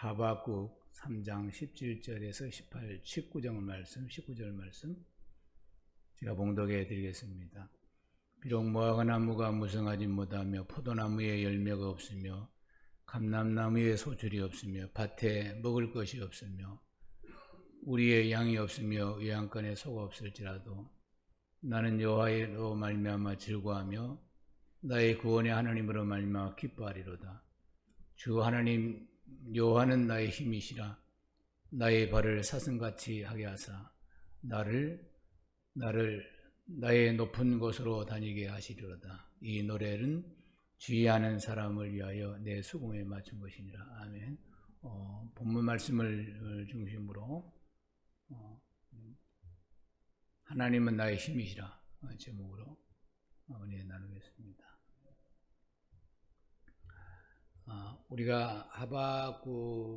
하박국 3장 17절에서 19절 말씀 제가 봉독해 드리겠습니다. 비록 무화과나무가 무성하지 못하며 포도나무에 열매가 없으며 감람나무에 소출이 없으며 밭에 먹을 것이 없으며 우리의 양이 없으며 외양간에 소가 없을지라도 나는 여호와로 말미암아 즐거워하며 나의 구원의 하나님으로 말미암아 기뻐하리로다. 주 하나님 여호와는 나의 힘이시라. 나의 발을 사슴같이 하게 하사 나를 나의 높은 곳으로 다니게 하시리로다. 이 노래는 주의하는 사람을 위하여 내 수금에 맞춘 것이니라. 아멘. 본문 말씀을 중심으로 하나님은 나의 힘이시라 제목으로 은혜 나누겠습니다. 우리가 하박국을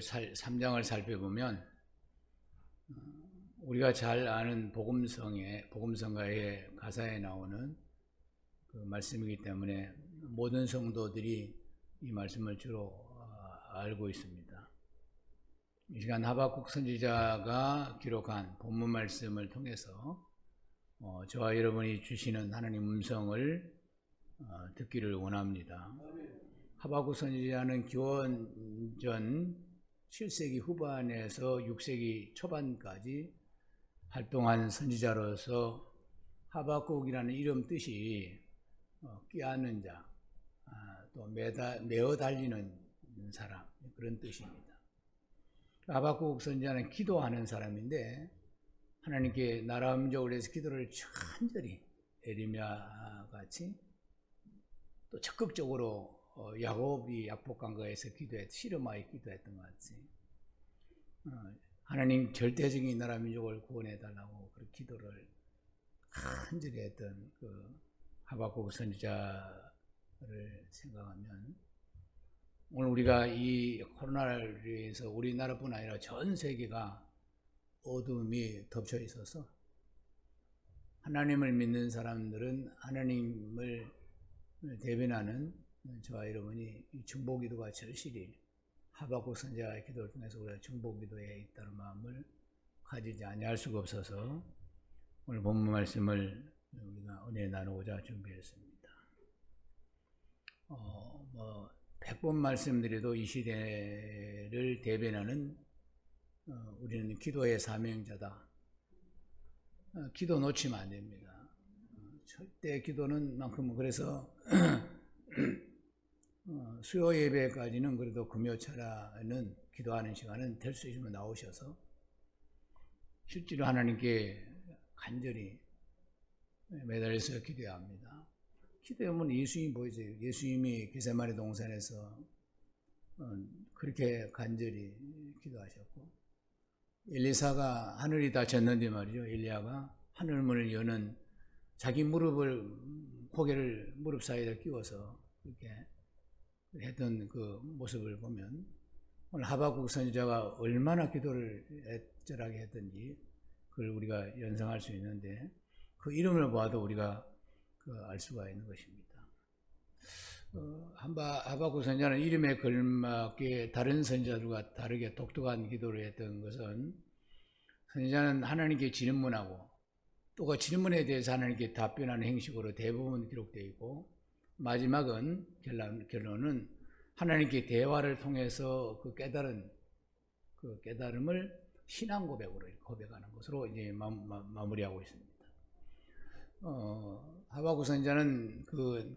3장을 살펴보면 우리가 잘 아는 복음성가의 가사에 나오는 그 말씀이기 때문에 모든 성도들이 이 말씀을 주로 알고 있습니다. 이 시간 하박국 선지자가 기록한 본문 말씀을 통해서 저와 여러분이 주시는 하나님 음성을 듣기를 원합니다. 하박국 선지자는 기원전 7세기 후반에서 6세기 초반까지 활동한 선지자로서 하박국이라는 이름 뜻이 꾀하는 자, 또 메어 달리는 사람, 그런 뜻입니다. 하박국 선지자는 기도하는 사람인데 하나님께 나라 음족을 위해서 기도를 간절히 에리미야 같이 또 적극적으로 야곱이 약복강가에서 씨름하여 기도했던 것 같이 하나님 절대적인 나라 민족을 구원해 달라고 그 기도를 간절히 했던 그 하박국 선지자를 생각하면 오늘 우리가 이 코로나를 위해서 우리나라뿐 아니라 전 세계가 어둠이 덮쳐 있어서 하나님을 믿는 사람들은 하나님을 대변하는 저와 여러분이 이 중보기도가 절실히 하박국 선지자의 기도를 통해서 우리가 중보기도에 있다는 마음을 가지지 아니할 수가 없어서 오늘 본문 말씀을 우리가 은혜 나누고자 준비했습니다. 100번 말씀드려도 이 시대를 대변하는 우리는 기도의 사명자다. 기도 놓치면 안 됩니다. 절대 기도는 만큼 그래서 수요 예배까지는 그래도 금요철에는 기도하는 시간은 될 수 있으면 나오셔서 실제로 하나님께 간절히 매달려서 기도해야 합니다. 기도하면 예수님 보이죠. 예수님이 게세마네 동산에서 그렇게 간절히 기도하셨고 엘리사가 하늘이 닫혔는데 말이죠. 엘리야가 하늘문을 여는 자기 고개를 무릎 사이에 끼워서 이렇게 했던 그 모습을 보면 오늘 하박국 선지자가 얼마나 기도를 애절하게 했던지 그걸 우리가 연상할 수 있는데 그 이름을 봐도 우리가 알 수가 있는 것입니다. 하박국 선지자는 이름에 걸맞게 다른 선지자들과 다르게 독특한 기도를 했던 것은 선지자는 하나님께 질문하고 또 그 질문에 대해서 하나님께 답변하는 형식으로 대부분 기록되어 있고 마지막은 결론은 하나님께 대화를 통해서 그 깨달음을 신앙 고백으로 고백하는 것으로 이제 마무리하고 있습니다. 하박국 선지자는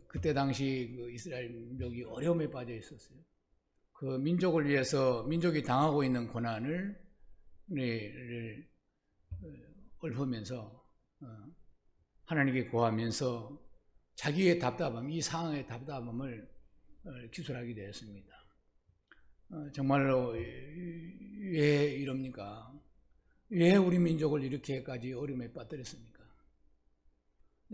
그때 당시 그 이스라엘 민족이 어려움에 빠져 있었어요. 그 민족을 위해서 민족이 당하고 있는 고난을 읊으면서 하나님께 구하면서 자기의 답답함, 이 상황의 답답함을 기술하게 되었습니다. 정말로 왜 이럽니까? 왜 우리 민족을 이렇게까지 어려움에 빠뜨렸습니까?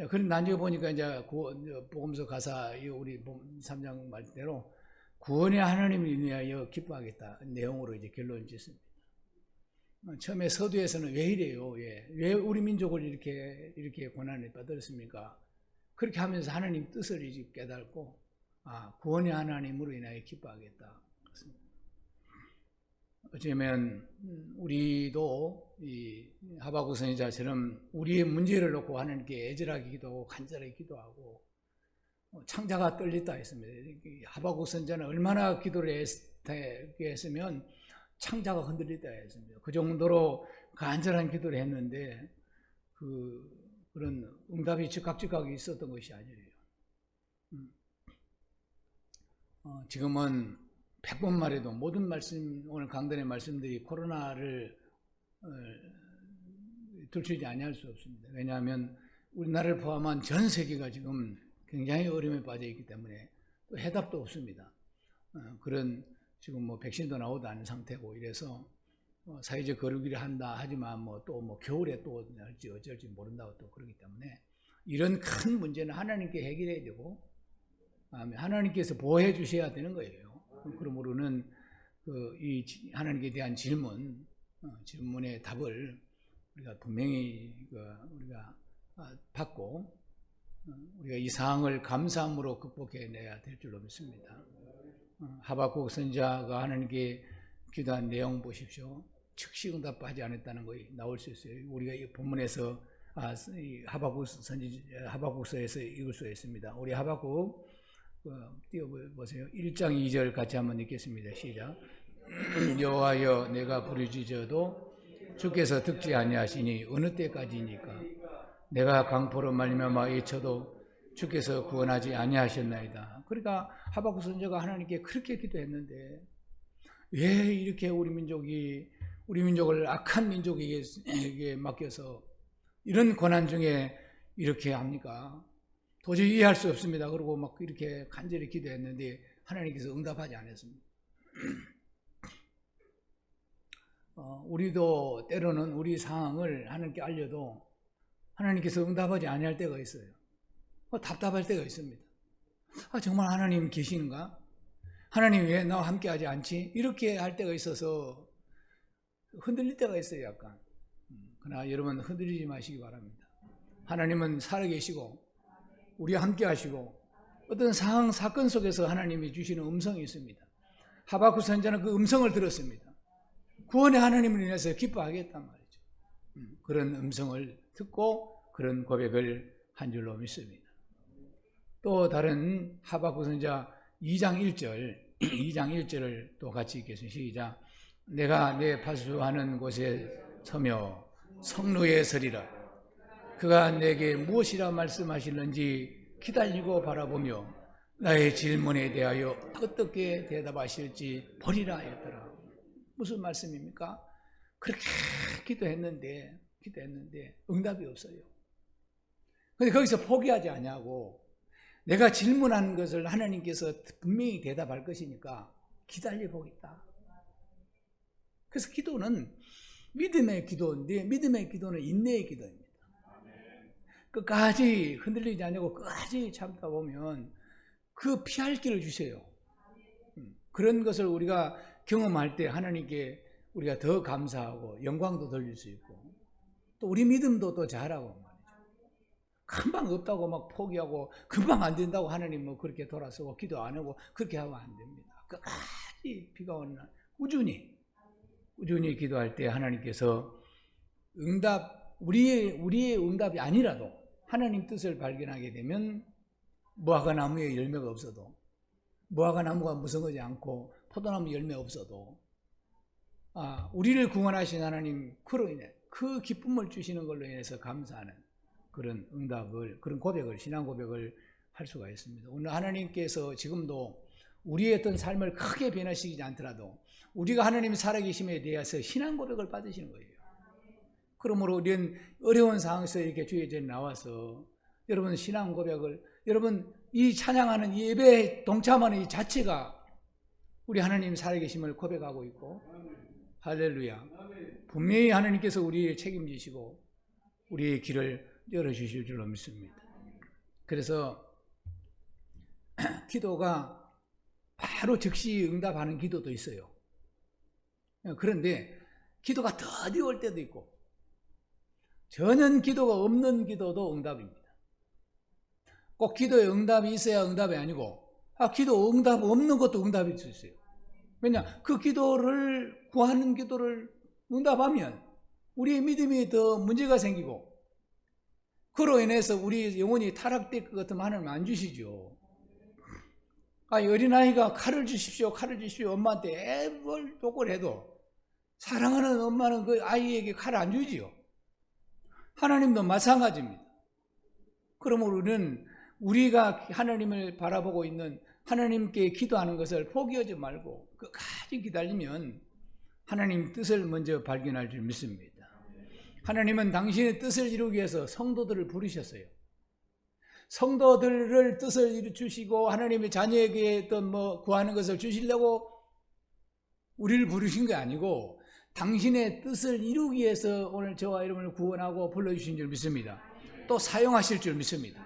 그런 난지에 보니까 이제 복음서 가사 우리 3장 말대로 구원의 하나님을 위하여 기뻐하겠다 내용으로 이제 결론을 짓습니다. 처음에 서두에서는 왜 이래요? 왜 우리 민족을 이렇게 고난에 빠뜨렸습니까? 그렇게 하면서 하나님 뜻을 이제 깨닫고 구원의 하나님으로 인하여 기뻐하겠다. 어쩌면 우리도 이 하박국 선지자처럼 우리의 문제를 놓고 하나님께 애절하게 기도하고 간절하게 기도하고 창자가 떨렸다 했습니다. 하박국 선지자는 얼마나 기도를 했으면 창자가 흔들렸다 했습니다. 그 정도로 간절한 기도를 했는데 그런 응답이 즉각 있었던 것이 아니에요. 지금은 100번 말해도 모든 말씀, 오늘 강단의 말씀들이 코로나를 들추지 아니할 수 없습니다. 왜냐하면 우리나라를 포함한 전 세계가 지금 굉장히 어려움에 빠져 있기 때문에 또 해답도 없습니다. 그런 지금 백신도 나오도 않은 상태고 이래서 사회적 거리두기를 한다 하지만 또 겨울에 또 어쩔지 모른다고 또 그러기 때문에 이런 큰 문제는 하나님께 해결해야 되고 하나님께서 보호해 주셔야 되는 거예요. 그러므로는 이 하나님께 대한 질문의 답을 우리가 분명히 우리가 받고 우리가 이 상황을 감사함으로 극복해내야 될 줄로 믿습니다. 하박국 선지자가 하나님께 기도한 내용 보십시오. 즉시 응답하지 않았다는 것이 나올 수 있어요. 우리가 이 본문에서 하박국서에서 읽을 수 있습니다. 우리 하박국 띄워보세요. 1장 2절 같이 한번 읽겠습니다. 시작. 여호와여 내가 부르짖어도 주께서 듣지 아니하시니 어느 때까지니까 내가 강포로 말미암아 외쳐도 주께서 구원하지 아니하셨나이다. 그러니까 하박국 선지자가 하나님께 그렇게 기도했는데 왜 이렇게 우리 민족을 악한 민족에게 맡겨서 이런 고난 중에 이렇게 합니까? 도저히 이해할 수 없습니다. 그리고 이렇게 간절히 기도했는데 하나님께서 응답하지 않았습니다. 우리도 때로는 우리 상황을 하나님께 알려도 하나님께서 응답하지 아니할 때가 있어요. 답답할 때가 있습니다. 정말 하나님 계시는가? 하나님 왜 나와 함께하지 않지? 이렇게 할 때가 있어서 흔들릴 때가 있어요. 약간. 그러나 여러분 흔들리지 마시기 바랍니다. 하나님은 살아계시고 우리와 함께 하시고 어떤 상황, 사건 속에서 하나님이 주시는 음성이 있습니다. 하박국 선지자는 그 음성을 들었습니다. 구원의 하나님을 인해서 기뻐하겠단 말이죠. 그런 음성을 듣고 그런 고백을 한 줄로 믿습니다. 또 다른 하박국 선지자 2장 1절을 또 같이 읽겠습니다. 시작. 내가 내 파수하는 곳에 서며 성루에 서리라. 그가 내게 무엇이라 말씀하시는지 기다리고 바라보며 나의 질문에 대하여 어떻게 대답하실지 보리라 했더라. 무슨 말씀입니까? 그렇게 기도했는데 응답이 없어요. 근데 거기서 포기하지 아니하고 내가 질문하는 것을 하나님께서 분명히 대답할 것이니까 기다려보겠다. 그래서 기도는 믿음의 기도인데 믿음의 기도는 인내의 기도입니다. 끝까지 흔들리지 않고 끝까지 참다 보면 그 피할 길을 주세요. 그런 것을 우리가 경험할 때 하나님께 우리가 더 감사하고 영광도 돌릴 수 있고 또 우리 믿음도 또 자라고 말이죠. 금방 없다고 포기하고 금방 안 된다고 하나님 그렇게 돌아서고 기도 안 하고 그렇게 하면 안 됩니다. 끝까지 비가 오는 날 꾸준히 기도할 때 하나님께서 우리의 응답이 아니라도 하나님 뜻을 발견하게 되면 무화과 나무에 열매가 없어도 무화과 나무가 무성하지 않고 포도나무 열매 없어도 우리를 구원하신 하나님 그로 인해 그 기쁨을 주시는 걸로 인해서 감사하는 그런 응답을 그런 고백을 신앙 고백을 할 수가 있습니다. 오늘 하나님께서 지금도 우리의 어떤 삶을 크게 변화시키지 않더라도 우리가 하나님 살아계심에 대해서 신앙 고백을 받으시는 거예요. 그러므로 우리는 어려운 상황에서 이렇게 주의 전에 나와서 여러분 신앙 고백을 여러분 이 찬양하는 이 예배에 동참하는 이 자체가 우리 하나님 살아계심을 고백하고 있고 할렐루야. 분명히 하나님께서 우리를 책임지시고 우리의 길을 열어주실 줄로 믿습니다. 그래서 기도가 바로 즉시 응답하는 기도도 있어요. 그런데 기도가 더디 올 때도 있고 전혀 기도가 없는 기도도 응답입니다. 꼭 기도에 응답이 있어야 응답이 아니고 기도 응답 없는 것도 응답일 수 있어요. 왜냐? 그 기도를, 구하는 기도를 응답하면 우리의 믿음이 더 문제가 생기고, 그로 인해서 우리 영혼이 타락될 것 같으면 하나님 안 주시죠. 어린아이가 칼을 주십시오, 칼을 주십시오. 엄마한테 애벌 욕을 해도 사랑하는 엄마는 그 아이에게 칼을 안 주지요. 하나님도 마찬가지입니다. 그러므로 우리는 우리가 하나님을 바라보고 있는, 하나님께 기도하는 것을 포기하지 말고 끝까지 기다리면 하나님 뜻을 먼저 발견할 줄 믿습니다. 하나님은 당신의 뜻을 이루기 위해서 성도들을 부르셨어요. 성도들을 뜻을 이루 주시고 하나님의 자녀에게 어떤 구하는 것을 주시려고 우리를 부르신 게 아니고 당신의 뜻을 이루기 위해서 오늘 저와 여러분을 구원하고 불러주신 줄 믿습니다. 또 사용하실 줄 믿습니다.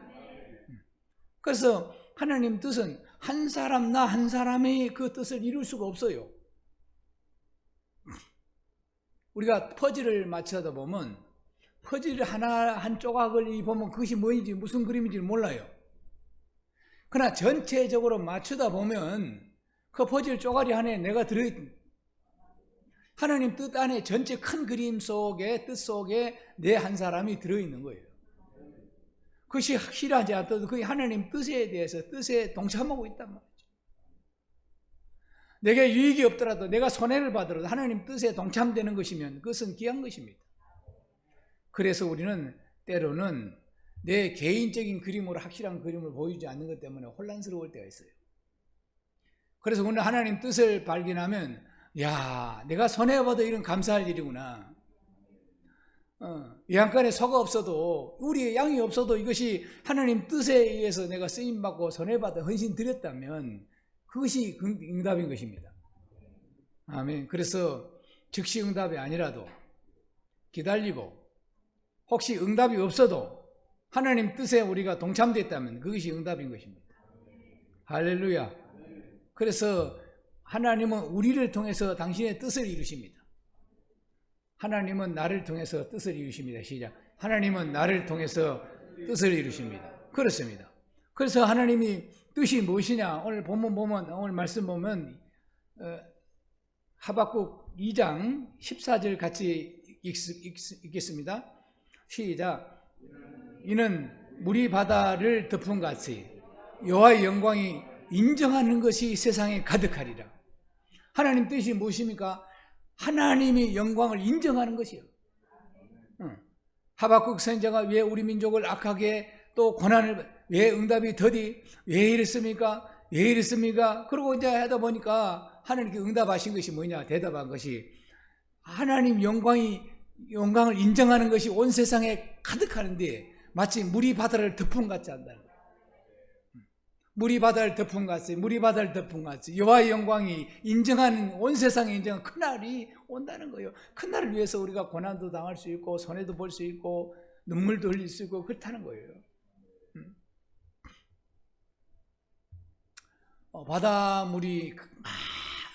그래서 하나님 뜻은 한 사람, 나 한 사람이 그 뜻을 이룰 수가 없어요. 우리가 퍼즐을 맞추다 보면 퍼즐 하나 한 조각을 보면 그것이 뭐인지 무슨 그림인지 몰라요. 그러나 전체적으로 맞추다 보면 그 퍼즐 쪼가리 안에 내가 들어있는, 하나님 뜻 안에 전체 큰 그림 속에, 뜻 속에 내 한 사람이 들어있는 거예요. 그것이 확실하지 않아도 그게 하나님 뜻에 대해서 뜻에 동참하고 있단 말이죠. 내게 유익이 없더라도, 내가 손해를 받더라도 하나님 뜻에 동참되는 것이면 그것은 귀한 것입니다. 그래서 우리는 때로는 내 개인적인 그림으로 확실한 그림을 보이지 않는 것 때문에 혼란스러울 때가 있어요. 그래서 오늘 하나님 뜻을 발견하면, 야, 내가 손해받아 이런 감사할 일이구나. 양간에 소가 없어도, 우리의 양이 없어도 이것이 하나님 뜻에 의해서 내가 쓰임받고 손해받아 헌신 드렸다면 그것이 응답인 것입니다. 아멘. 그래서 즉시 응답이 아니라도 기다리고, 혹시 응답이 없어도 하나님 뜻에 우리가 동참됐다면 그것이 응답인 것입니다. 할렐루야. 그래서 하나님은 우리를 통해서 당신의 뜻을 이루십니다. 하나님은 나를 통해서 뜻을 이루십니다. 시작. 하나님은 나를 통해서 뜻을 이루십니다. 그렇습니다. 그래서 하나님이 뜻이 무엇이냐? 오늘 본문 보면, 오늘 말씀 보면 하박국 2장 14절 같이 읽겠습니다. 시작. 이는 물이 바다를 덮은 같이 여호와의 영광이 인정하는 것이 세상에 가득하리라. 하나님 뜻이 무엇입니까? 하나님이 영광을 인정하는 것이요. 하박국 선지자가 왜 우리 민족을 악하게 또 고난을, 왜 응답이 더디, 왜 이랬습니까? 왜 이랬습니까? 그러고 이제 하다 보니까 하나님께 응답하신 것이 뭐냐? 대답한 것이 하나님 영광을 인정하는 것이 온 세상에 가득하는데 마치 물이 바다를 덮은 같이 한다는 거예요. 물이 바다를 덮은 같이, 물이 바다를 덮은 같이 여호와의 영광이 인정하는, 온 세상에 인정하는 그날이 온다는 거예요. 그날을 위해서 우리가 고난도 당할 수 있고 손해도 볼 수 있고 눈물도 흘릴 수 있고 그렇다는 거예요. 바닷물이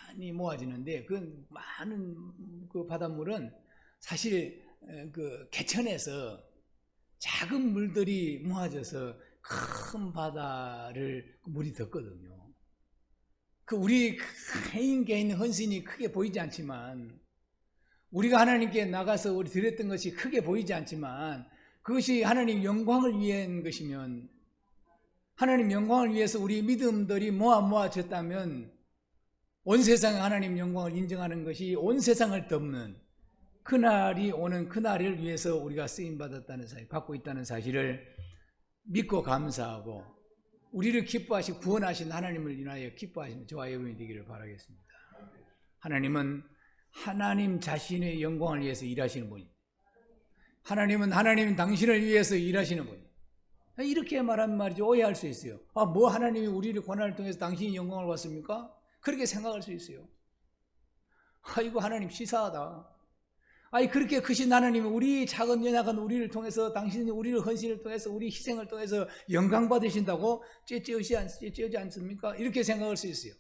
많이 모아지는데 그 많은 그 바닷물은 사실 그 개천에서 작은 물들이 모아져서 큰 바다를 물이 덮거든요. 그 우리 개인 헌신이 크게 보이지 않지만, 우리가 하나님께 나가서 우리 드렸던 것이 크게 보이지 않지만 그것이 하나님 영광을 위한 것이면, 하나님 영광을 위해서 우리 믿음들이 모아졌다면 온 세상에 하나님 영광을 인정하는 것이 온 세상을 덮는 그날이 오는 그날을 위해서 우리가 쓰임받았다는 사실, 받고 있다는 사실을 믿고 감사하고 우리를 기뻐하시고 구원하신 하나님을 인하여 기뻐하시는 저와 여러분이 되기를 바라겠습니다. 하나님은 하나님 자신의 영광을 위해서 일하시는 분입니다. 하나님은 당신을 위해서 일하시는 분입니다. 이렇게 말하면 말이죠, 오해할 수 있어요. 뭐 하나님이 우리를 고난을 통해서 당신이 영광을 받습니까? 그렇게 생각할 수 있어요. 이거 하나님 치사하다. 그렇게 크신 하나님이 우리 작은 연약한 우리를 통해서, 당신이 우리를 헌신을 통해서, 우리 희생을 통해서 영광 받으신다고 째째하지 않습니까? 이렇게 생각할 수 있어요.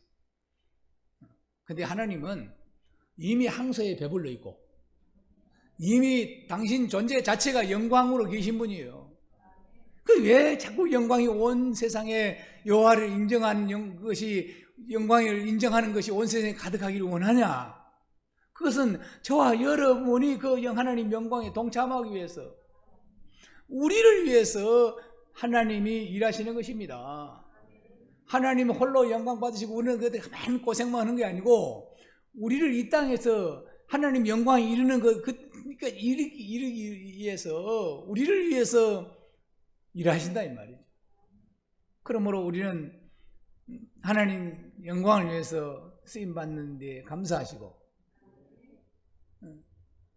근데 하나님은 이미 항소에 배불러 있고 이미 당신 존재 자체가 영광으로 계신 분이에요. 그 왜 자꾸 영광이 온 세상에 여호와를 인정하는 것이, 영광을 인정하는 것이 온 세상에 가득하기를 원하냐? 그것은 저와 여러분이 그 하나님 영광에 동참하기 위해서, 우리를 위해서 하나님이 일하시는 것입니다. 하나님 홀로 영광 받으시고 우리는 그때 가만히 고생만 하는 게 아니고, 우리를 이 땅에서 하나님 영광에 이르는 그러니까 이르기 위해서, 우리를 위해서 일하신다 이 말이죠. 그러므로 우리는 하나님 영광을 위해서 쓰임 받는 데 감사하시고,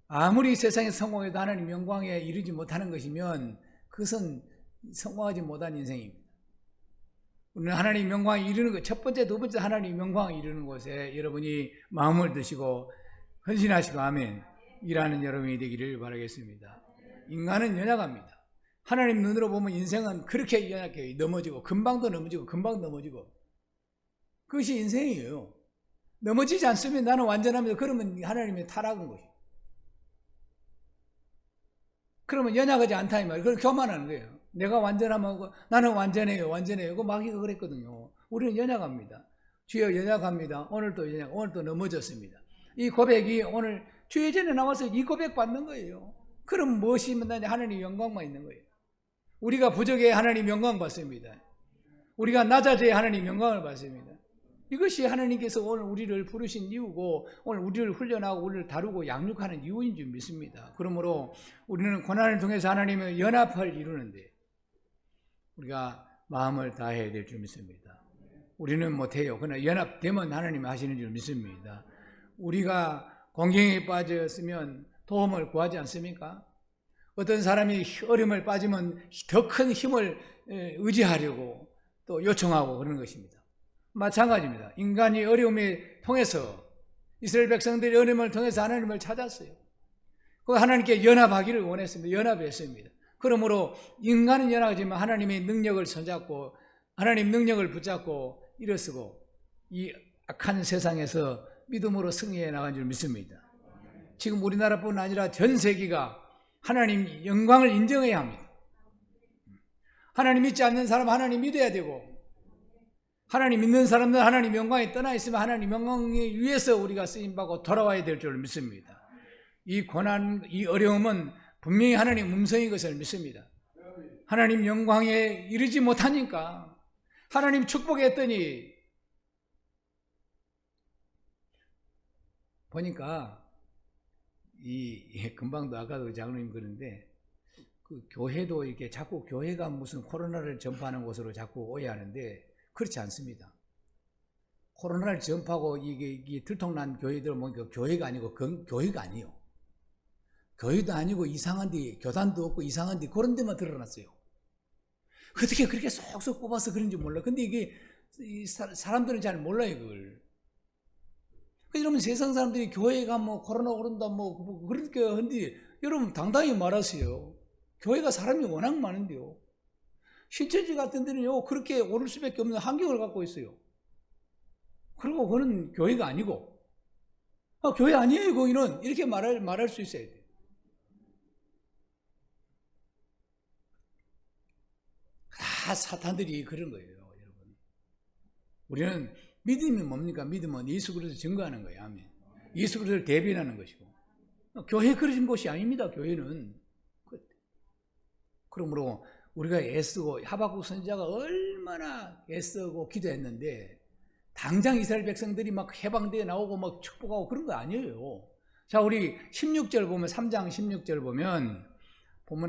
아무리 세상에 성공해도 하나님 영광에 이르지 못하는 것이면 그것은 성공하지 못한 인생입니다. 우리는 하나님 영광에 이르는 것, 첫 번째, 두 번째 하나님 영광에 이르는 곳에 여러분이 마음을 드시고 헌신하시고 아멘 일하는 여러분이 되기를 바라겠습니다. 인간은 연약합니다. 하나님 눈으로 보면 인생은 그렇게 연약해요. 넘어지고 금방도 넘어지고 금방 넘어지고, 그것이 인생이에요. 넘어지지 않으면 나는 완전합니다. 그러면 하나님의 타락한 것이에요. 그러면 연약하지 않다 이 말이에요. 그걸 교만하는 거예요. 내가 완전하면 나는 완전해요. 그 마귀가 그랬거든요. 우리는 연약합니다. 주여 연약합니다. 오늘도 넘어졌습니다. 이 고백이 오늘 주의 전에 나와서 이 고백 받는 거예요. 그럼 무엇이 있느냐? 하나님 영광만 있는 거예요. 우리가 부족해 하나님 영광 받습니다. 우리가 낮아져야 하나님 영광을 받습니다. 이것이 하나님께서 오늘 우리를 부르신 이유고, 오늘 우리를 훈련하고 우리를 다루고 양육하는 이유인 줄 믿습니다. 그러므로 우리는 고난을 통해서 하나님의 연합을 이루는데 우리가 마음을 다해야 될 줄 믿습니다. 우리는 못해요. 그러나 연합되면 하나님이 하시는 줄 믿습니다. 우리가 공경에 빠졌으면 도움을 구하지 않습니까? 어떤 사람이 어려움을 빠지면 더 큰 힘을 의지하려고 또 요청하고 그러는 것입니다. 마찬가지입니다. 인간이 어려움을 통해서, 이스라엘 백성들이 어려움을 통해서 하나님을 찾았어요. 그 하나님께 연합하기를 원했습니다. 연합했습니다. 그러므로 인간은 연합하지만 하나님의 능력을 손잡고 하나님 능력을 붙잡고 일어서고 이 악한 세상에서 믿음으로 승리해 나간 줄 믿습니다. 지금 우리나라뿐 아니라 전 세계가 하나님 영광을 인정해야 합니다. 하나님 믿지 않는 사람 하나님 믿어야 되고, 하나님 믿는 사람들은 하나님 영광에 떠나 있으면 하나님 영광에 위해서 우리가 쓰임받고 돌아와야 될 줄 믿습니다. 이 고난, 이 어려움은 분명히 하나님 음성인 것을 믿습니다. 하나님 영광에 이르지 못하니까, 하나님 축복했더니 보니까 금방도 아까도 장로님 그러는데, 그 교회도 이렇게 자꾸 교회가 무슨 코로나를 전파하는 곳으로 자꾸 오해하는데 그렇지 않습니다. 코로나를 전파하고 이게 들통난 교회들 보니까 교회가 아니고 교회가 아니에요. 교회도 아니고 이상한 데, 교단도 없고 이상한 데 그런 데만 드러났어요. 어떻게 그렇게 쏙쏙 뽑아서 그런지 몰라. 근데 이게 사람들은 잘 몰라요, 그걸. 여러분 세상 사람들이 교회가 뭐 코로나 오른다 뭐 그렇게 하는데 여러분 당당히 말하세요. 교회가 사람이 워낙 많은데요. 신천지 같은 데는요 그렇게 오를 수밖에 없는 환경을 갖고 있어요. 그리고 그거는 교회가 아니고, 교회 아니에요 거기는, 이렇게 말할 수 있어야 돼요. 다 사탄들이 그런 거예요, 여러분. 우리는 믿음이 뭡니까? 믿음은 예수 그리스도를 증거하는 거예요. 아멘. 예수 그리스도를 대변하는 것이고, 교회 그러신 곳이 아닙니다. 교회는. 그러므로 우리가 애쓰고, 하박국 선지자가 얼마나 애쓰고 기도했는데 당장 이스라엘 백성들이 막 해방되어 나오고 막 축복하고 그런 거 아니에요. 자, 우리 16절 보면, 3장 16절 보면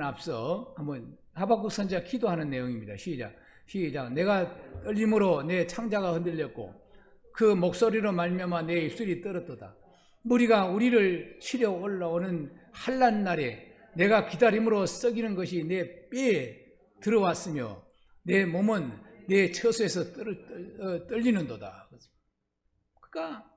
앞서 한번 하박국 선지자 기도하는 내용입니다. 시작. 내가 떨림으로 내 창자가 흔들렸고 그 목소리로 말미암아 내 입술이 떨었도다. 무리가 우리를 치려 올라오는 한란 날에 내가 기다림으로 썩이는 것이 내 뼈에 들어왔으며 내 몸은 내 처소에서 떨리는도다. 그러니까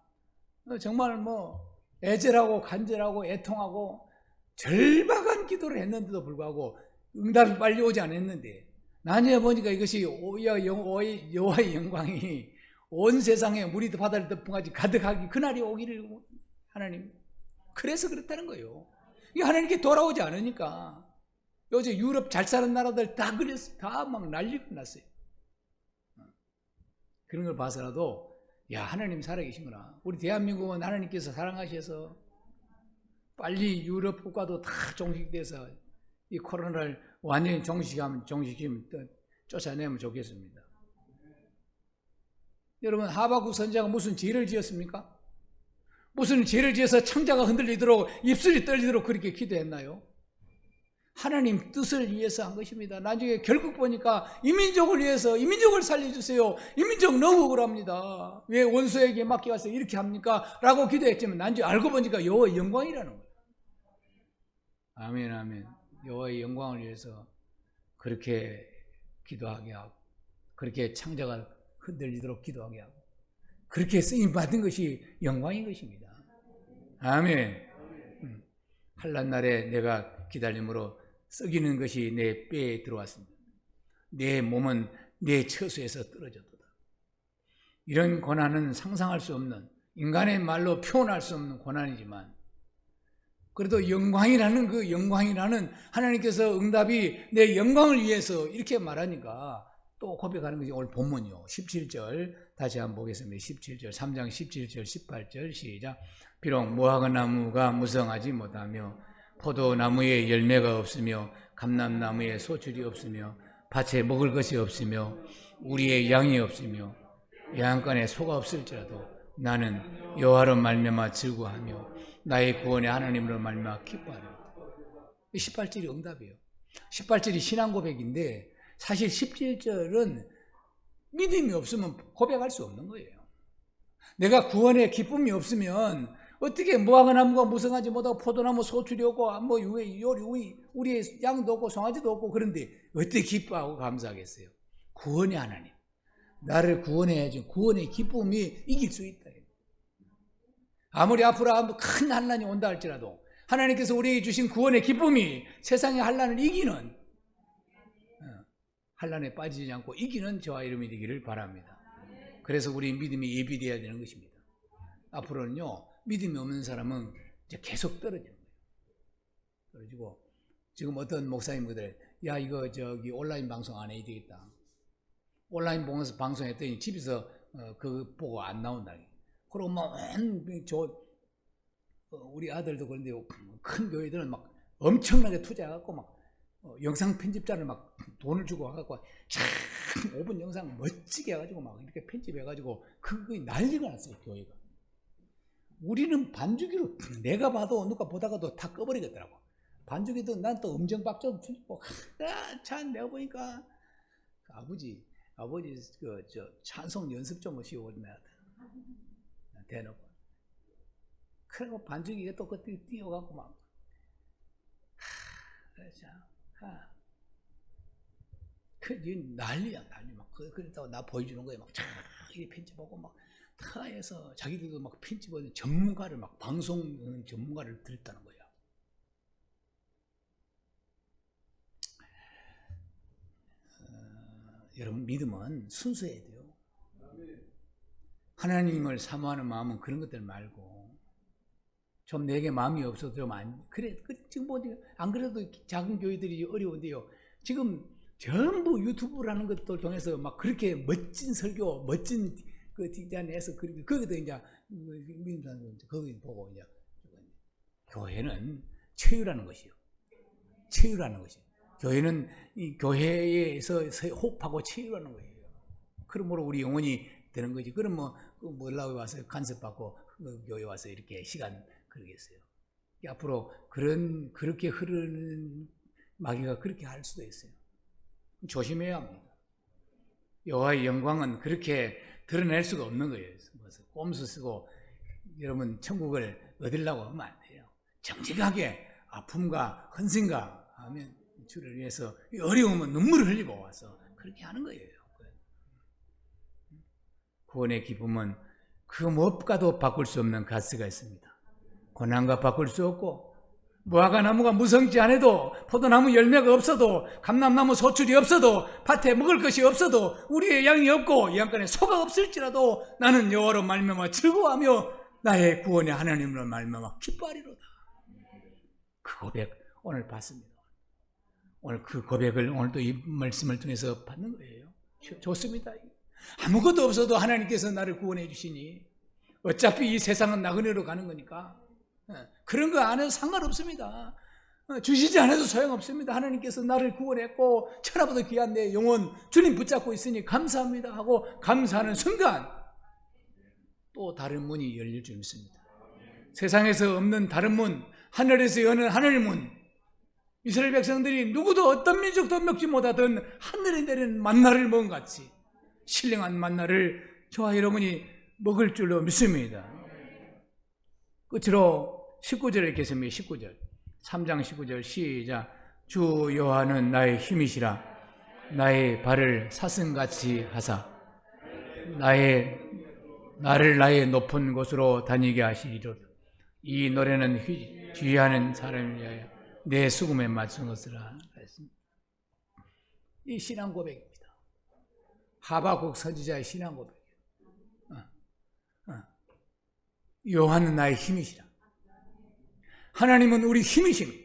정말 뭐 애절하고 간절하고 애통하고 절박한 기도를 했는데도 불구하고 응답이 빨리 오지 않았는데, 나중에 보니까 이것이 여호와의 영광이 온 세상에 물이 바다를 덮은까지 가득하기 그날이 오기를 하나님, 그래서 그렇다는 거예요. 이게 하나님께 돌아오지 않으니까 요즘 유럽 잘 사는 나라들 다 그랬어. 다 막 난리가 났어요. 그런 걸 봐서라도 야, 하나님 살아계시구나. 우리 대한민국은 하나님께서 사랑하셔서 빨리 유럽 국가도 다 종식돼서 이 코로나를 완전히 종식시키면 쫓아내면 좋겠습니다. 여러분, 하박국 선지자가 무슨 죄를 지었습니까? 무슨 죄를 지어서 창자가 흔들리도록 입술이 떨리도록 그렇게 기도했나요? 하나님 뜻을 위해서 한 것입니다. 나중에 결국 보니까 이민족을 위해서 이민족을 살려주세요. 이민족 너무 억울합니다. 왜 원수에게 맡겨와서 이렇게 합니까? 라고 기도했지만 나중에 알고 보니까 여호와의 영광이라는 거예요. 아멘, 아멘. 여호와의 영광을 위해서 그렇게 기도하게 하고, 그렇게 창자가 흔들리도록 기도하게 하고, 그렇게 쓰임 받은 것이 영광인 것입니다. 아멘. 환난 날에 내가 기다림으로 썩이는 것이 내 뼈에 들어왔습니다. 내 몸은 내 처소에서 떨어졌도다. 이런 고난은 상상할 수 없는, 인간의 말로 표현할 수 없는 고난이지만, 그래도 영광이라는 그 영광이라는 하나님께서 응답이 내 영광을 위해서 이렇게 말하니까 또 고백하는 것이 오늘 본문이요. 17절 다시 한번 보겠습니다. 17절 3장 17절 18절 시작. 비록 무화과 나무가 무성하지 못하며 포도나무에 열매가 없으며 감람나무에 소출이 없으며 밭에 먹을 것이 없으며 우리의 양이 없으며 양간에 소가 없을지라도 나는 여호와로 말미암아 즐거워하며 나의 구원의 하나님으로 말미암아 기뻐하리로다. 18절이 응답이에요. 18절이 신앙 고백인데 사실 17절은 믿음이 없으면 고백할 수 없는 거예요. 내가 구원의 기쁨이 없으면 어떻게 무화과 나무가 무성하지 못하고 포도나무 소출이 없고 뭐 우리의 양도 없고 송아지도 없고 그런데 어떻게 기뻐하고 감사하겠어요? 구원의 하나님, 나를 구원해야지. 구원의 기쁨이 이길 수 있다. 아무리 앞으로 큰 환난이 온다 할지라도 하나님께서 우리에게 주신 구원의 기쁨이 세상의 환난을 이기는, 환난에 빠지지 않고 이기는 저와 이름이 되기를 바랍니다. 그래서 우리 믿음이 예비되어야 되는 것입니다. 앞으로는요, 믿음이 없는 사람은 이제 계속 떨어지는 거예요. 떨어지고, 지금 어떤 목사님들, 야, 이거 온라인 방송 안 해야 되겠다. 온라인 방송했더니 집에서 그거 보고 안 나온다. 그리고 우리 아들도 그런데 큰 교회들은 막 엄청나게 투자해갖고 막 영상 편집자를 막 돈을 주고 와갖고 참 5분 영상 멋지게 해가지고 막 이렇게 편집해가지고 그게 난리가 났어요, 교회가. 우리는 반주기로 내가 봐도 누가 보다가도 다 꺼버리겠더라고. 반주기도 난 또 음정박자도 틀리고 참 내가 보니까 아버지 찬송 연습 좀 하시오 대놓고. 그리고 반주기가 또 그때 뛰어가고 막 난리야 난리. 막 그랬다고 나 보여주는 거에 막 이렇게 편집하고 막 다 해서 자기들도 막 편집하는 전문가를 막 방송 전문가를 들었다는 거야. 여러분, 믿음은 순수해야 돼요. 하나님을 사모하는 마음은 그런 것들 말고 좀 내게 마음이 없어도 좀 그래 지금 안 그래도 작은 교회들이 어려운데요. 지금 전부 유튜브라는 것들 통해서 막 그렇게 멋진 설교, 멋진 그 디자인해서 거기도 이제 믿는 사람들 거기 보고 이제 교회는 체유라는 것이요. 체유라는 것이. 교회는 이 교회에서 호흡하고 체유라는 거예요. 그러므로 우리 영혼이 되는 거지. 그럼 몰라에 와서 간섭받고 교회 와서 이렇게 시간 그러겠어요. 앞으로 그렇게 흐르는 마귀가 그렇게 할 수도 있어요. 조심해야 합니다. 여호와의 영광은 그렇게 드러낼 수가 없는 거예요. 꼼수 쓰고 여러분 천국을 얻으려고 하면 안 돼요. 정직하게 아픔과 헌신과 하면 주를 위해서 어려우면 눈물을 흘리고 와서 그렇게 하는 거예요. 구원의 기쁨은 그 무엇과도 바꿀 수 없는 가치가 있습니다. 고난과 바꿀 수 없고 무화과 나무가 무성지 않아도 포도나무 열매가 없어도 감람나무 소출이 없어도 밭에 먹을 것이 없어도 우리의 양이 없고 양간에 소가 없을지라도 나는 여호와로 말미암아 즐거워하며 나의 구원의 하나님으로 말미암아 기뻐하리로다. 그 고백 오늘 봤습니다. 오늘 그 고백을 오늘도 이 말씀을 통해서 받는 거예요. 좋습니다. 아무것도 없어도 하나님께서 나를 구원해 주시니 어차피 이 세상은 나그네로 가는 거니까 그런 거 안 해도 상관없습니다. 주시지 않아도 소용없습니다. 하나님께서 나를 구원했고 천하보다 귀한 내 영혼 주님 붙잡고 있으니 감사합니다 하고 감사하는 순간 또 다른 문이 열릴 줄 믿습니다. 세상에서 없는 다른 문, 하늘에서 여는 하늘 문, 이스라엘 백성들이 누구도 어떤 민족도 먹지 못하던 하늘에 내리는 만나를 먹은 같이 신령한 만나를 저와 여러분이 먹을 줄로 믿습니다. 끝으로 19절에 읽겠습니다. 19절 3장 19절 시작. 주 여호와는 나의 힘이시라. 나의 발을 사슴같이 하사 나를 나의 높은 곳으로 다니게 하시리로다. 이 노래는 주의하는 사람을 위하여 내 수금에 맞춘 것이라. 이 신앙 고백입니다. 하박국 선지자의 신앙 고백이에요. 여호와는 나의 힘이시라. 하나님은 우리 힘이십니다.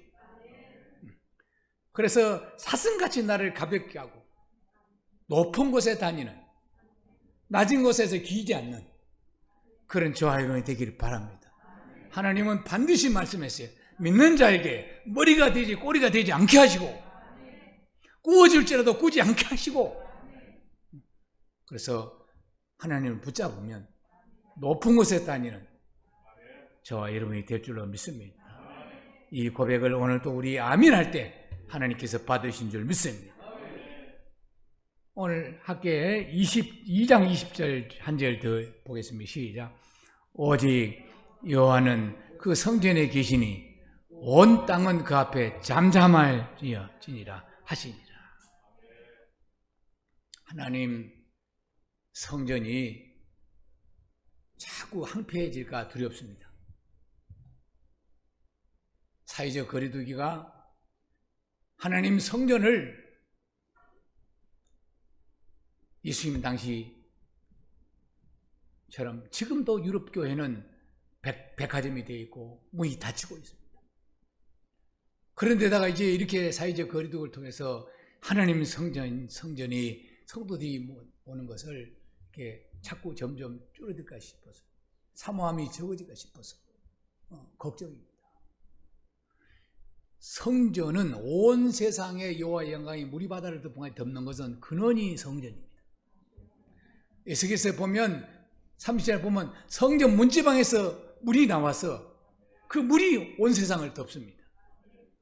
그래서 사슴같이 나를 가볍게 하고 높은 곳에 다니는, 낮은 곳에서 기지 않는 그런 저와 여러분이 되기를 바랍니다. 하나님은 반드시 말씀했어요. 믿는 자에게 머리가 되지 꼬리가 되지 않게 하시고 구워질지라도 구지 않게 하시고, 그래서 하나님을 붙잡으면 높은 곳에 다니는 저와 여러분이 될 줄로 믿습니다. 이 고백을 오늘 또 우리 아멘할 때 하나님께서 받으신 줄 믿습니다. 오늘 학계에 22장 20절 한 절 더 보겠습니다. 시작. 오직 여호와는 그 성전에 계시니 온 땅은 그 앞에 잠잠할지니라 하시니라. 하나님 성전이 자꾸 황폐해질까 두렵습니다. 사회적 거리두기가 하나님 성전을 예수님 당시처럼 지금도 유럽 교회는 백화점이 되어 있고 문이 닫히고 있습니다. 그런데다가 이제 이렇게 사회적 거리두기를 통해서 하나님 성전이 성도들이 오는 것을 이렇게 자꾸 점점 줄어들까 싶어서, 사모함이 적어질까 싶어서 걱정입니다. 성전은 온 세상의 여호와의 영광이 무리 바다를 덮는 것은 근원이 성전입니다. 에스겔서에 보면 30절에 보면 성전 문지방에서 물이 나와서 그 물이 온 세상을 덮습니다.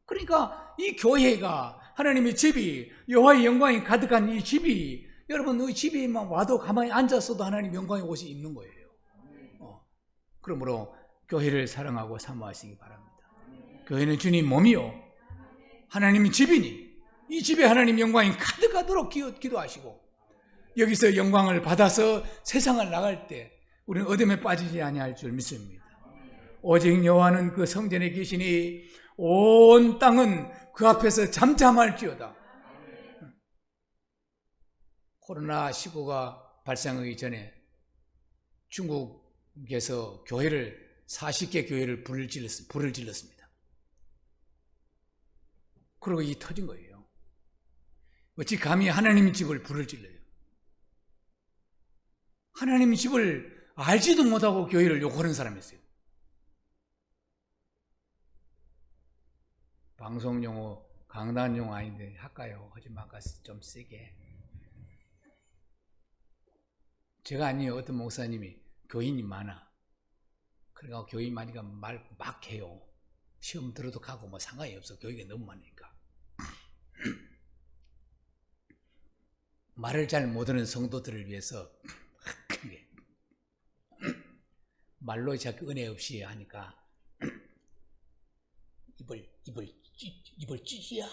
그러니까 이 교회가 하나님의 집이 여호와의 영광이 가득한 이 집이, 여러분 이 집에만 와도 가만히 앉았어도 하나님 영광의 옷이 입는 거예요. 그러므로 교회를 사랑하고 사모하시기 바랍니다. 교회는 주님 몸이요 하나님의 집이니 이 집에 하나님 영광이 가득하도록 기도하시고, 여기서 영광을 받아서 세상을 나갈 때 우리는 어둠에 빠지지 아니할 줄 믿습니다. 오직 여호와는 그 성전에 계시니 온 땅은 그 앞에서 잠잠할지어다. 코로나19가 발생하기 전에 중국에서 40개 교회를 불을 질렀습니다. 그리고 이 터진 거예요. 어찌 감히 하나님의 집을 불을 질러요? 하나님의 집을 알지도 못하고 교회를 욕하는 사람이 있어요. 방송용어, 강단용어 아닌데 할까요? 하지 말까 좀 세게. 제가 아니에요. 어떤 목사님이 교인이 많아. 그러니까 교인 많으니까 말 막 해요. 시험 들어도 가고 뭐 상관이 없어. 교인이 너무 많으니까. 말을 잘 못하는 성도들을 위해서 말로 자꾸 은혜 없이 하니까 입을 찢어야,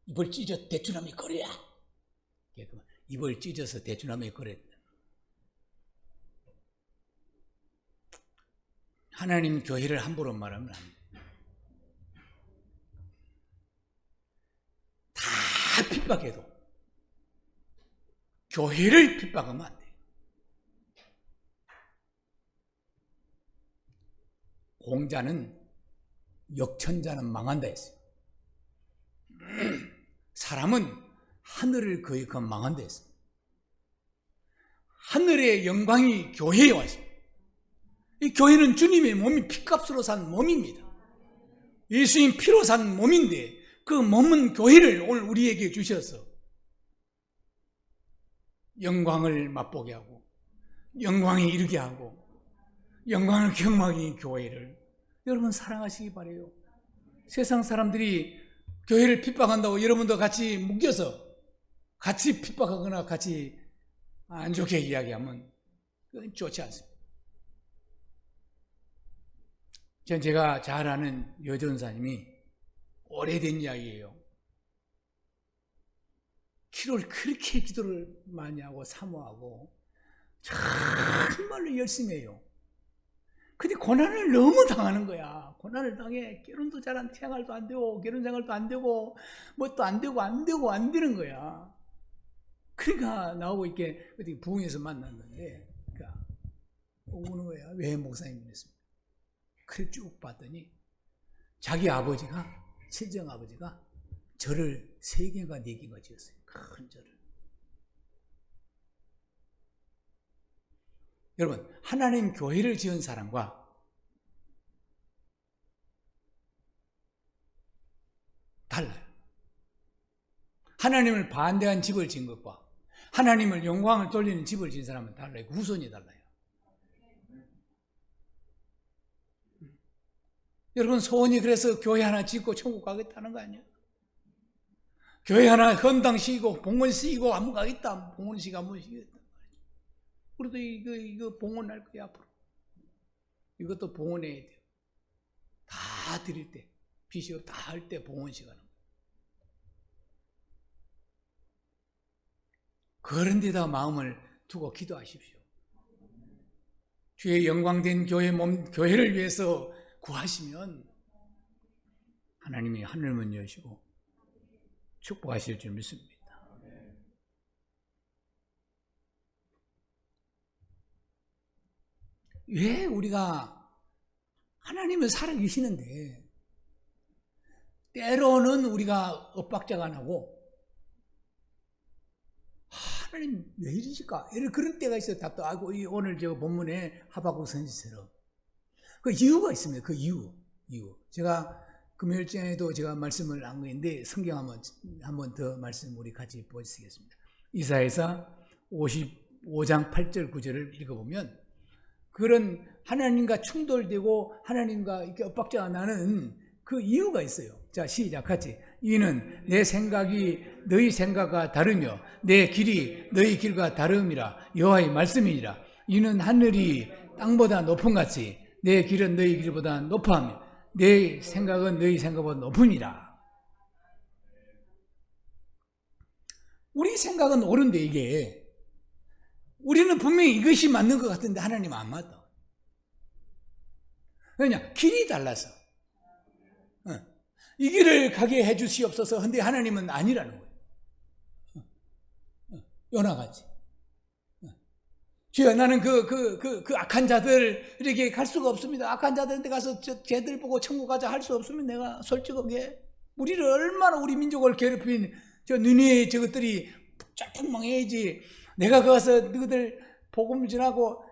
입을 찢어 대추나무 거려야, 입을 찢어서 대추나무에 거려. 하나님 교회를 함부로 말하면 안 돼. 다 핍박해도 교회를 핍박하면 안 돼. 공자는 역천자는 망한다 했어요. 사람은 하늘을 거의 망한 데 있습니다. 하늘의 영광이 교회에 와서, 이 교회는 주님의 몸이 피값으로 산 몸입니다. 예수님 피로 산 몸인데 그 몸은 교회를 오늘 우리에게 주셔서 영광을 맛보게 하고 영광에 이르게 하고 영광을 경험하게 교회를 여러분 사랑하시기 바라요. 세상 사람들이 교회를 핍박한다고 여러분도 같이 묶여서 같이 핍박하거나 같이 안 좋게 이야기하면 그건 좋지 않습니다. 제가 잘 아는 여전사님이 오래된 이야기예요. 기도를 그렇게 기도를 많이 하고 사모하고 정말로 열심히 해요. 근데 고난을 너무 당하는 거야. 고난을 당해. 결혼도 잘 안, 생활도 안 되고, 결혼 생활도 안 되고, 뭣도 안 되는 거야. 그러니까 나오고 이렇게 어디 부흥에서 만났는데, 그러니까 오는 거야. 왜 목사님이었습니까? 그래 쭉 봤더니 자기 아버지가, 친정 아버지가 절을 3개인가 4개인가 지었어요. 큰 절을. 여러분, 하나님 교회를 지은 사람과 달라요. 하나님을 반대한 집을 지은 것과 하나님을 영광을 돌리는 집을 지은 사람은 달라요. 후손이 달라요. 여러분, 소원이 그래서 교회 하나 짓고 천국 가겠다는 거 아니에요? 교회 하나 헌당 시키고 봉헌 시키고 한번 가겠다. 봉헌 시키고 한번 시키겠다. 우리도 이거 봉헌할 거야 앞으로. 이것도 봉헌해야 돼요. 다 드릴 때, 비시업 다 할 때 봉헌식 하는 거예요. 그런 데다 마음을 두고 기도하십시오. 주의 영광된 교회를 위해서 구하시면 하나님이 하늘문 여시고 축복하실 줄 믿습니다. 왜 우리가 하나님은 살아계시는데 때로는 우리가 엇박자가 나고 하나님 왜 이러실까? 그런 때가 있어요. 답답하고 오늘 저 본문에 하박국 선지처럼 그 이유가 있습니다. 그 이유. 제가 금요일장에도 제가 말씀을 한 거인데 성경 한번 더 말씀 우리 같이 보시겠습니다. 이사야서 55장 8절 9절을 읽어보면 그런 하나님과 충돌되고 하나님과 이렇게 엇박자가 나는 그 이유가 있어요. 자, 시작 같이. 이는 내 생각이 너희 생각과 다르며 내 길이 너희 길과 다름이라 여호와의 말씀이니라. 이는 하늘이 땅보다 높음 같이 내 길은 너희 길보다 높아하며 내 생각은 너희 생각보다 높으니라. 우리 생각은 옳은데 이게 우리는 분명히 이것이 맞는 것 같은데 하나님은 안 맞다. 왜냐? 길이 달라서. 이 길을 가게 해주시옵소서. 근데 하나님은 아니라는 거예요. 요나같이. 주여, 나는 그 악한 자들에게 갈 수가 없습니다. 악한 자들한테 가서 쟤들 보고 천국 가자 할 수 없으면 내가 솔직하게 우리를 얼마나 우리 민족을 괴롭힌 저 니느웨 저것들이 쫙 망해야지. 내가 가서 너희들 복음을 전하고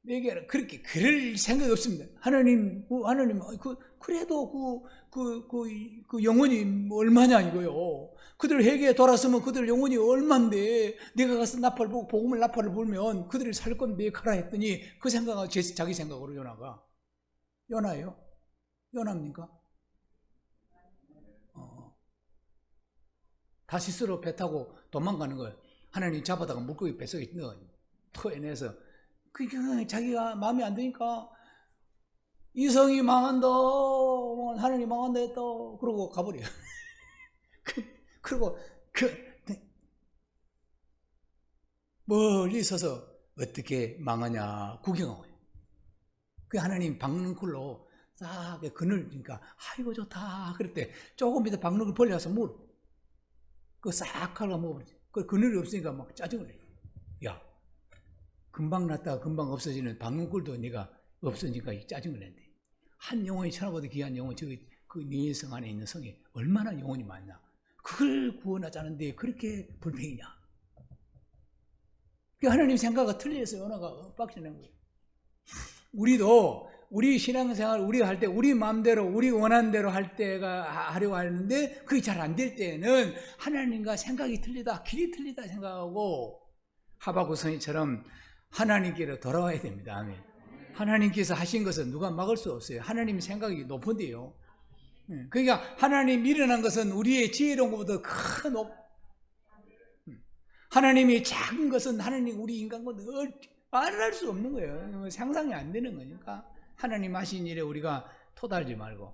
얘기하라. 그렇게 그럴 생각이 없습니다. 하나님 그래도 그 영혼이 얼마냐 이거요. 그들 회개에 돌아서면 그들 영혼이 얼만데 내가 가서 나팔 보고 복음을 나팔을 불면 그들이 살 건데 가라 했더니 그 생각은 자기 생각으로 요나예요? 요나입니까? 다시스로 배 타고 도망가는 거예요. 하나님 잡아다가 물고기 뱃속에 터내서 그게 자기가 마음에 안 드니까 이성이 망한다, 하나님 망한다 했다, 그러고 가버려요. 그리고 멀리 서서 어떻게 망하냐 구경하고 그 하나님 박능쿨로 싹 그늘니까 아이고 좋다 그랬대. 조금 이따 박능쿨 벌려서 물 그거 싹 갈아 먹어버리지. 그 그늘이 없으니까 막 짜증을 내요. 야, 금방 났다가 금방 없어지는 박능쿨도 네가 없어지니까 짜증을 낸대. 한 영혼이 천하보다 귀한 영혼, 그 니네 성 안에 있는 성이 얼마나 영혼이 많나. 그걸 구원하자는데 그렇게 불평이냐? 하나님 생각과 틀려서 언어가 빡치는 거예요. 우리도 우리 신앙생활 우리가 할 때 우리 마음대로 우리 원하는 대로 할 때가 하려고 하는데 그게 잘 안 될 때는 하나님과 생각이 틀리다, 길이 틀리다 생각하고 하박국 선지처럼 하나님께로 돌아와야 됩니다. 아멘. 하나님께서 하신 것은 누가 막을 수 없어요. 하나님 생각이 높은데요. 그러니까 하나님 일어난 것은 우리의 지혜로운 것보다 큰 하나님이 작은 것은 하나님 우리 인간과 말할 수 없는 거예요. 상상이 안 되는 거니까 하나님 하신 일에 우리가 토달지 말고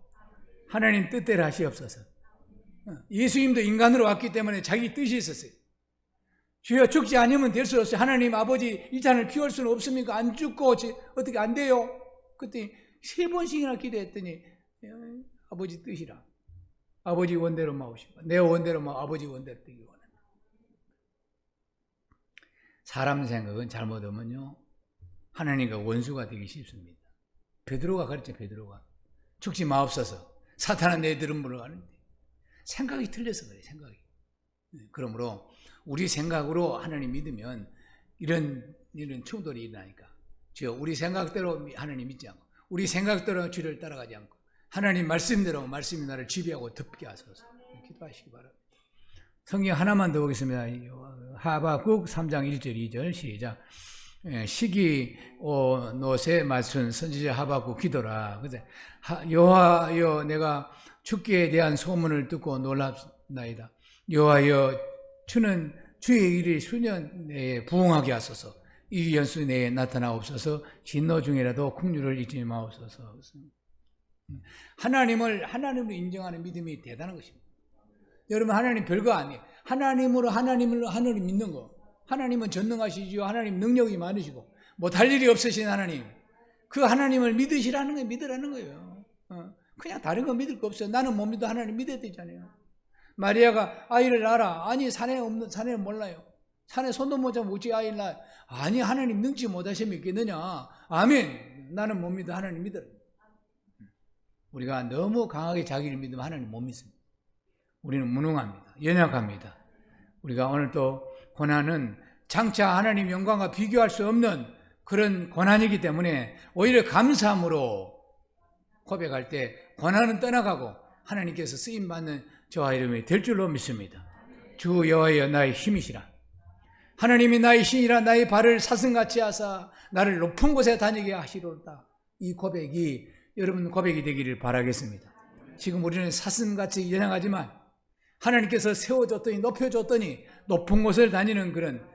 하나님 뜻대로 하시옵소서. 예수님도 인간으로 왔기 때문에 자기 뜻이 있었어요. 주여 죽지 않으면 될 수 없어요. 하나님 아버지 이 잔을 피울 수는 없습니까? 안 죽고 어떻게 안 돼요? 그때 3번씩이나 기도했더니 아버지 뜻이라. 아버지 원대로 마오시고 내 원대로 마오 아버지 원대로 되기 원합니다. 사람 생각은 잘못하면요 하나님과 원수가 되기 쉽습니다. 베드로가 그랬죠. 베드로가 죽지 마옵소서. 사탄은 내 들음으로 가는데 생각이 틀려서 그래. 생각이. 그러므로 우리 생각으로 하나님 믿으면 이런 충돌이 일어나니까 주여 우리 생각대로 하나님 믿지 않고 우리 생각대로 주를 따라가지 않고 하나님 말씀대로 말씀이 나를 지배하고 덮게 하소서. 기도하시기 바랍니다. 성경 하나만 더 보겠습니다. 하박국 3장 1절 2절 시작. 시기 노새 맞춘 선지자 하박국 기도라. 여호와여 내가 주께 대한 소문을 듣고 놀랍나이다. 여호와여 주는 주의 일이 수년 내에 부응하게 하소서. 이 연수 내에 나타나옵소서. 진노 중이라도 긍휼을 잊지 마옵소서. 하나님을 인정하는 믿음이 대단한 것입니다. 여러분 하나님 별거 아니에요. 하나님을 믿는 거. 하나님은 전능하시지요. 하나님 능력이 많으시고 못할 일이 없으신 하나님. 그 하나님을 믿으시라는 거예요. 믿으라는 거예요. 그냥 다른 거 믿을 거 없어요. 나는 못 믿어. 하나님 믿어야 되잖아요. 마리아가 아이를 낳아라. 아니 산에는 몰라요. 산에 손도 못 잡고 어찌 아이를 낳아요. 아니 하나님 능치 못하시면 믿겠느냐. 아멘. 나는 못 믿어. 하나님 믿어라. 우리가 너무 강하게 자기를 믿으면 하나님 못 믿습니다. 우리는 무능합니다. 연약합니다. 우리가 오늘 또 고난은 장차 하나님 영광과 비교할 수 없는 그런 고난이기 때문에 오히려 감사함으로 고백할 때 고난은 떠나가고 하나님께서 쓰임받는 저와 이름이 될 줄로 믿습니다. 주 여호와여 나의 힘이시라. 하나님이 나의 신이라. 나의 발을 사슴같이 하사 나를 높은 곳에 다니게 하시로다. 이 고백이 여러분 고백이 되기를 바라겠습니다. 지금 우리는 사슴같이 연약하지만 하나님께서 세워줬더니 높여줬더니 높은 곳을 다니는 그런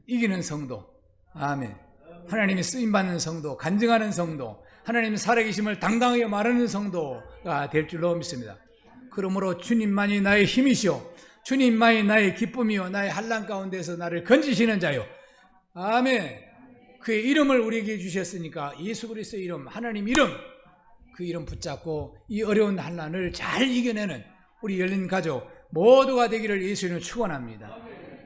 이기는 성도. 아멘. 하나님이 쓰임받는 성도, 간증하는 성도, 하나님의 살아계심을 당당하게 말하는 성도가 될 줄로 믿습니다. 그러므로 주님만이 나의 힘이시오. 주님만이 나의 기쁨이요 나의 환난 가운데서 나를 건지시는 자요. 아멘. 그의 이름을 우리에게 주셨으니까 예수 그리스도의 이름, 하나님 이름, 그 이름 붙잡고 이 어려운 환난을 잘 이겨내는 우리 열린 가족 모두가 되기를 예수님을 축원합니다.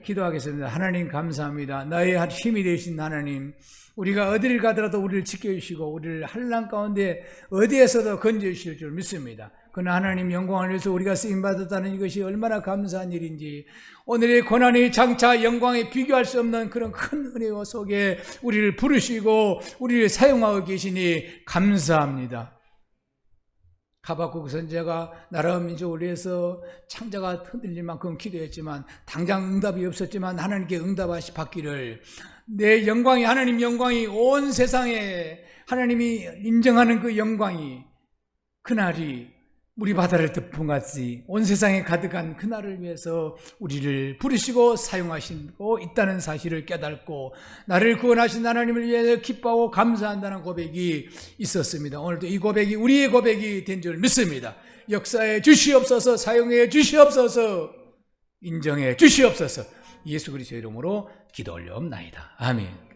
기도하겠습니다. 하나님 감사합니다. 나의 힘이 되신 하나님, 우리가 어디를 가더라도 우리를 지켜주시고 우리를 환난 가운데 어디에서도 건져주실 줄 믿습니다. 그러나 하나님 영광을 위해서 우리가 쓰임받았다는 이것이 얼마나 감사한 일인지, 오늘의 고난의 장차 영광에 비교할 수 없는 그런 큰 은혜 속에 우리를 부르시고 우리를 사용하고 계시니 감사합니다. 하박국 선지자가 나라 민족을 위해서 창자가 흔들릴 만큼 기도했지만 당장 응답이 없었지만 하나님께 응답하시 받기를, 내 영광이, 하나님 영광이 온 세상에 하나님이 인정하는 그 영광이, 그날이 우리 바다를 덮음같이 온 세상에 가득한 그날을 위해서 우리를 부르시고 사용하시고 있다는 사실을 깨닫고 나를 구원하신 하나님을 위해서 기뻐하고 감사한다는 고백이 있었습니다. 오늘도 이 고백이 우리의 고백이 된 줄 믿습니다. 역사해 주시옵소서, 사용해 주시옵소서, 인정해 주시옵소서. 예수 그리스도의 이름으로 기도 올려옵나이다. 아멘.